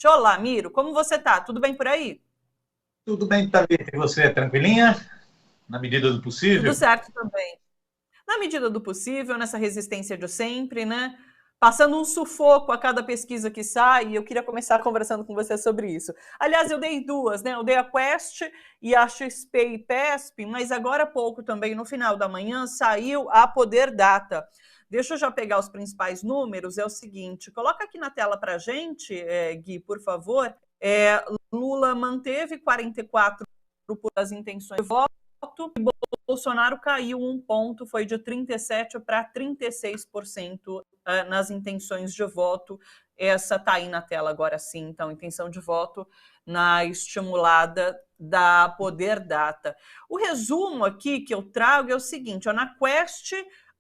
Olá, Miro, como você tá? Tudo bem por aí? Tudo bem, Thalita? E você, tranquilinha? Na medida do Tudo possível? certo também. Na medida do possível, nessa resistência de sempre, né? Passando um sufoco a cada pesquisa que sai, e eu queria começar conversando com você sobre isso. Aliás, eu dei duas, né? Eu dei a Quest e a XP e PESP, mas agora há pouco também, no final da manhã, saiu a Poder Data. Deixa eu já pegar os principais números. É o seguinte, coloca aqui na tela para a gente, Gui, por favor. Lula manteve 44% das intenções de voto, e Bolsonaro caiu um ponto, foi de 37% para 36% nas intenções de voto. Essa está aí na tela agora sim, então, intenção de voto na estimulada da Poder Data. O resumo aqui que eu trago é o seguinte, ó, na Quest,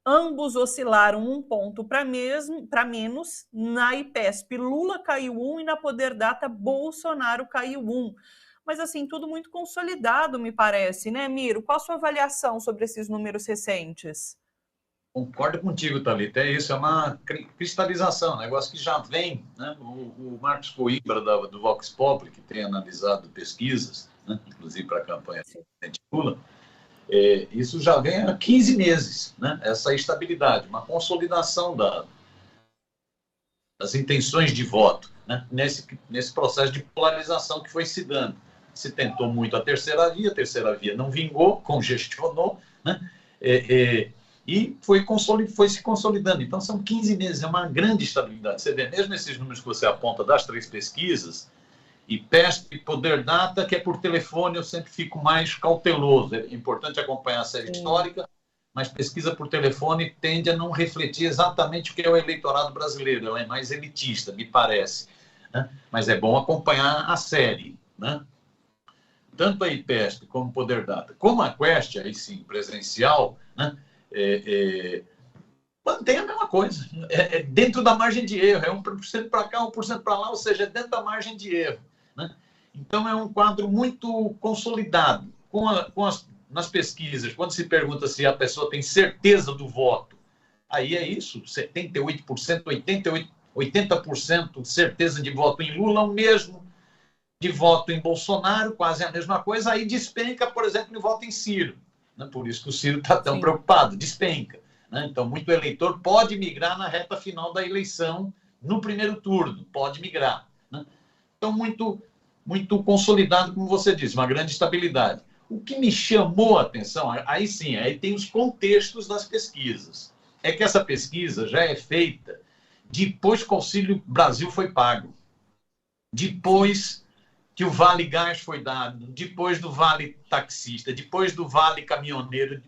ambos oscilaram um ponto para menos, na IPESP Lula caiu um e na Poder Data Bolsonaro caiu um. Mas, assim, tudo muito consolidado, me parece, né, Miro? Qual a sua avaliação sobre esses números recentes? Concordo contigo, Thalita. É isso, é uma cristalização, um negócio que já vem, né? O Marcos Coimbra, do Vox Populi, que tem analisado pesquisas, né? Inclusive para a campanha do presidente Lula, isso já vem há 15 meses, né? Essa estabilidade, uma consolidação das intenções de voto, né? Nesse processo de polarização que foi se dando. Se tentou muito a terceira via não vingou, congestionou, né? E foi se consolidando. Então, são 15 meses, é uma grande estabilidade. Você vê, mesmo esses números que você aponta das três pesquisas, e PESP e Poder Data, que é por telefone, eu sempre fico mais cauteloso. É importante acompanhar a série histórica, mas pesquisa por telefone tende a não refletir exatamente o que é o eleitorado brasileiro. Ela é mais elitista, me parece. Né? Mas é bom acompanhar a série. Né? Tanto a IPESP como Poder Data, como a Quest, aí sim, presencial, né? Mantém a mesma coisa. É dentro da margem de erro. É 1% para cá, 1% para lá, ou seja, é dentro da margem de erro. Né? Então, é um quadro muito consolidado. Nas pesquisas, quando se pergunta se a pessoa tem certeza do voto, aí é isso, 78%, 88%, 80% certeza de voto em Lula, o mesmo de voto em Bolsonaro, quase a mesma coisa, aí despenca, por exemplo, em voto em Ciro. Né? Por isso que o Ciro está tão preocupado, despenca. Né? Então, muito eleitor pode migrar na reta final da eleição, no primeiro turno, pode migrar. Né? Então, muito consolidado, como você disse, uma grande estabilidade. O que me chamou a atenção, aí sim, aí tem os contextos das pesquisas. É que essa pesquisa já é feita depois que o Auxílio Brasil foi pago. Depois que o Vale Gás foi dado, depois do Vale Taxista, depois do Vale Caminhoneiro,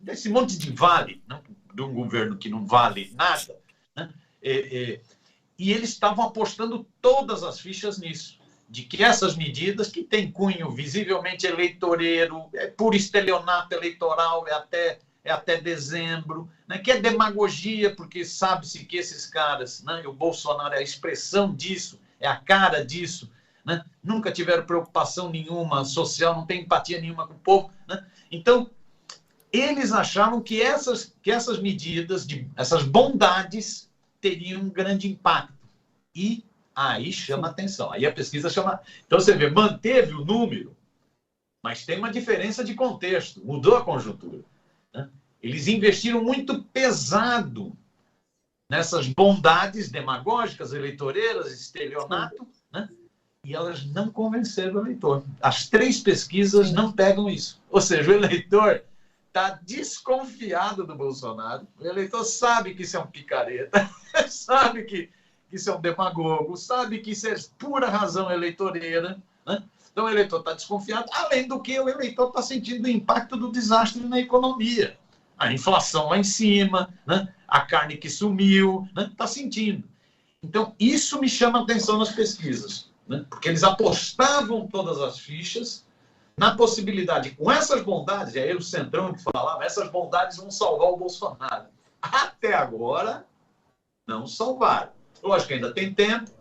desse monte de vale, né, de um governo que não vale nada, né, e eles estavam apostando todas as fichas nisso, de que essas medidas, que têm cunho visivelmente eleitoreiro, por estelionato eleitoral, é até dezembro, né, que é demagogia, porque sabe-se que esses caras, né, o Bolsonaro é a expressão disso, é a cara disso, né, nunca tiveram preocupação nenhuma social, não tem empatia nenhuma com o povo. Né, então, eles achavam que essas medidas, essas bondades, teriam um grande impacto. E aí chama atenção. Aí a pesquisa chama. Então você vê, manteve o número, mas tem uma diferença de contexto, mudou a conjuntura. Né? Eles investiram muito pesado nessas bondades demagógicas, eleitoreiras, estelionato, né? E elas não convenceram o eleitor. As três pesquisas não pegam isso. Ou seja, o eleitor está desconfiado do Bolsonaro, o eleitor sabe que isso é um picareta, sabe que isso é um demagogo, sabe que isso é pura razão eleitoreira. Né? Então o eleitor está desconfiado, além do que o eleitor está sentindo o impacto do desastre na economia. A inflação lá em cima, né? A carne que sumiu, está sentindo. Então, isso me chama a atenção nas pesquisas, né? Porque eles apostavam todas as fichas na possibilidade, com essas bondades, e aí o Centrão que falava, essas bondades vão salvar o Bolsonaro. Até agora, não salvaram. Lógico que ainda tem tempo,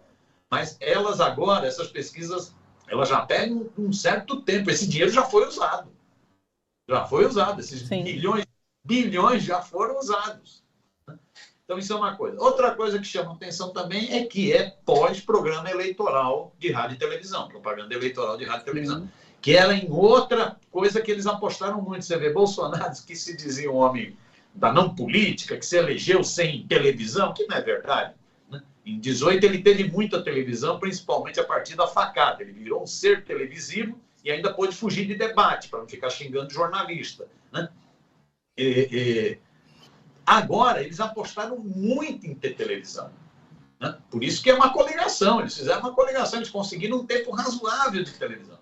mas elas agora, essas pesquisas, elas já pegam um certo tempo. Esse dinheiro já foi usado. Já foi usado. Esses bilhões já foram usados. Então, isso é uma coisa. Outra coisa que chama atenção também é que é pós-programa eleitoral de rádio e televisão, propaganda eleitoral de rádio e televisão. Que era em outra coisa que eles apostaram muito. Você vê, Bolsonaro, que se dizia um homem da não política, que se elegeu sem televisão, que não é verdade. Né? Em 18 ele teve muita televisão, principalmente a partir da facada. Ele virou um ser televisivo e ainda pôde fugir de debate, para não ficar xingando jornalista. Né? Agora, eles apostaram muito em ter televisão. Né? Por isso que é uma coligação. Eles fizeram uma coligação, eles conseguiram um tempo razoável de televisão.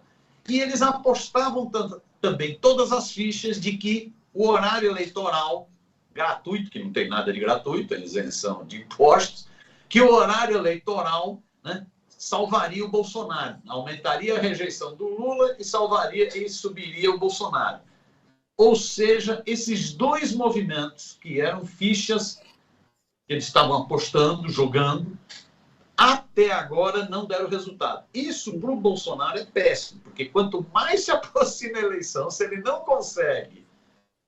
E eles apostavam também todas as fichas de que o horário eleitoral gratuito, que não tem nada de gratuito, é isenção de impostos, que o horário eleitoral, né, salvaria o Bolsonaro, aumentaria a rejeição do Lula e salvaria e subiria o Bolsonaro. Ou seja, esses dois movimentos, que eram fichas que eles estavam apostando, jogando, até agora não deram resultado. Isso para o Bolsonaro é péssimo, porque quanto mais se aproxima a eleição, se ele não consegue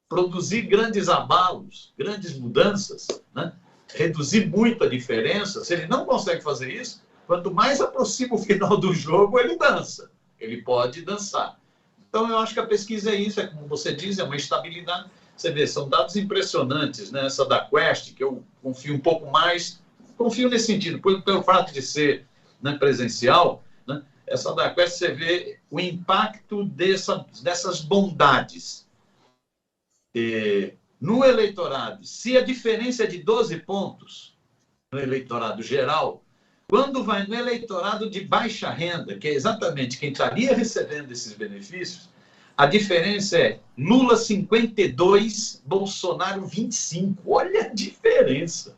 produzir grandes abalos, grandes mudanças, né, reduzir muito a diferença, se ele não consegue fazer isso, quanto mais aproxima o final do jogo, ele dança. Ele pode dançar. Então, eu acho que a pesquisa é isso, é como você diz, é uma estabilidade. Você vê, são dados impressionantes, né? Essa da Quest, que eu confio um pouco mais, confio nesse sentido, pelo fato de ser, né, presencial, né? Essa da Quest, você vê o impacto dessas bondades. No eleitorado, se a diferença é de 12 pontos no eleitorado geral, quando vai no eleitorado de baixa renda, que é exatamente quem estaria recebendo esses benefícios, a diferença é Lula 52, Bolsonaro 25. Olha a diferença.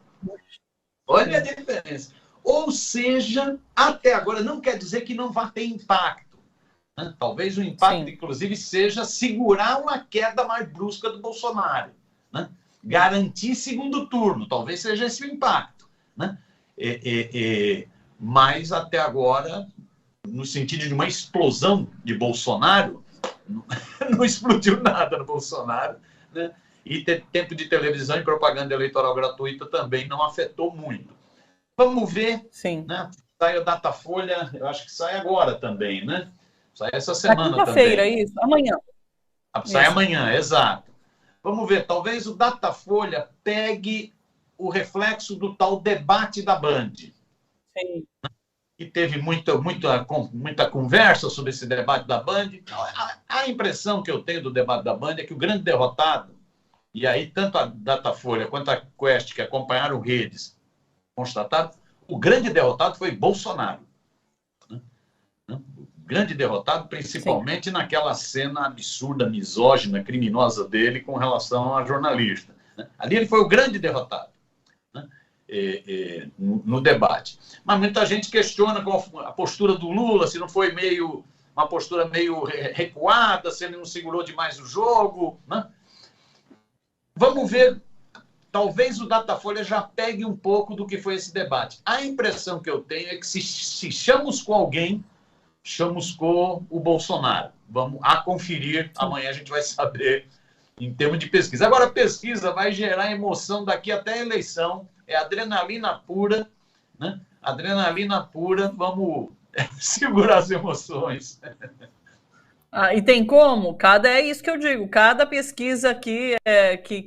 Olha a diferença. Ou seja, até agora não quer dizer que não vá ter impacto. Né? Talvez o impacto, inclusive, seja segurar uma queda mais brusca do Bolsonaro. Né? Garantir segundo turno. Talvez seja esse o impacto. Né? Mas até agora, no sentido de uma explosão de Bolsonaro, não explodiu nada no Bolsonaro, né? E ter tempo de televisão e propaganda eleitoral gratuita também não afetou muito. Vamos ver. Sim. Né? Sai a Datafolha, eu acho que sai agora também, né? Sai essa semana também. Quinta-feira, isso. Amanhã. Sai amanhã, exato. Vamos ver, talvez o Datafolha pegue o reflexo do tal debate da Band. Sim. E teve muita conversa sobre esse debate da Band. A impressão que eu tenho do debate da Band é que o grande derrotado, e aí tanto a Datafolha quanto a Quest, que acompanharam redes, constataram, o grande derrotado foi Bolsonaro. O grande derrotado, principalmente naquela cena absurda, misógina, criminosa dele com relação a jornalista. Ali ele foi o grande derrotado. No debate. Mas muita gente questiona a postura do Lula, se não foi uma postura meio recuada, se ele não segurou demais o jogo. Né? Vamos ver, talvez o Datafolha já pegue um pouco do que foi esse debate. A impressão que eu tenho é que se chamuscou alguém, chamuscou o Bolsonaro. Vamos conferir, amanhã a gente vai saber em termos de pesquisa. Agora, a pesquisa vai gerar emoção daqui até a eleição. É adrenalina pura, né? Adrenalina pura, vamos segurar as emoções. E tem como? É isso que eu digo, cada pesquisa que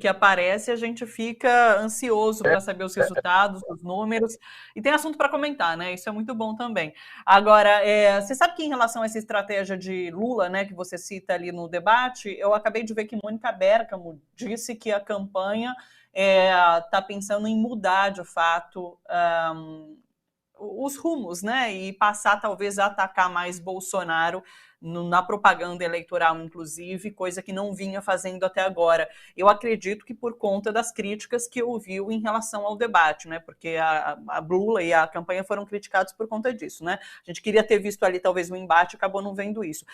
aparece, a gente fica ansioso para saber os resultados, os números, e tem assunto para comentar, né? Isso é muito bom também. Agora, você sabe que em relação a essa estratégia de Lula, né, que você cita ali no debate, eu acabei de ver que Mônica Bergamo disse que a campanha está pensando em mudar, de fato, os rumos, né? E passar, talvez, a atacar mais Bolsonaro na propaganda eleitoral, inclusive, coisa que não vinha fazendo até agora. Eu acredito que por conta das críticas que ouviu em relação ao debate, né? Porque a Lula e a campanha foram criticados por conta disso, né? A gente queria ter visto ali, talvez, um embate, acabou não vendo isso.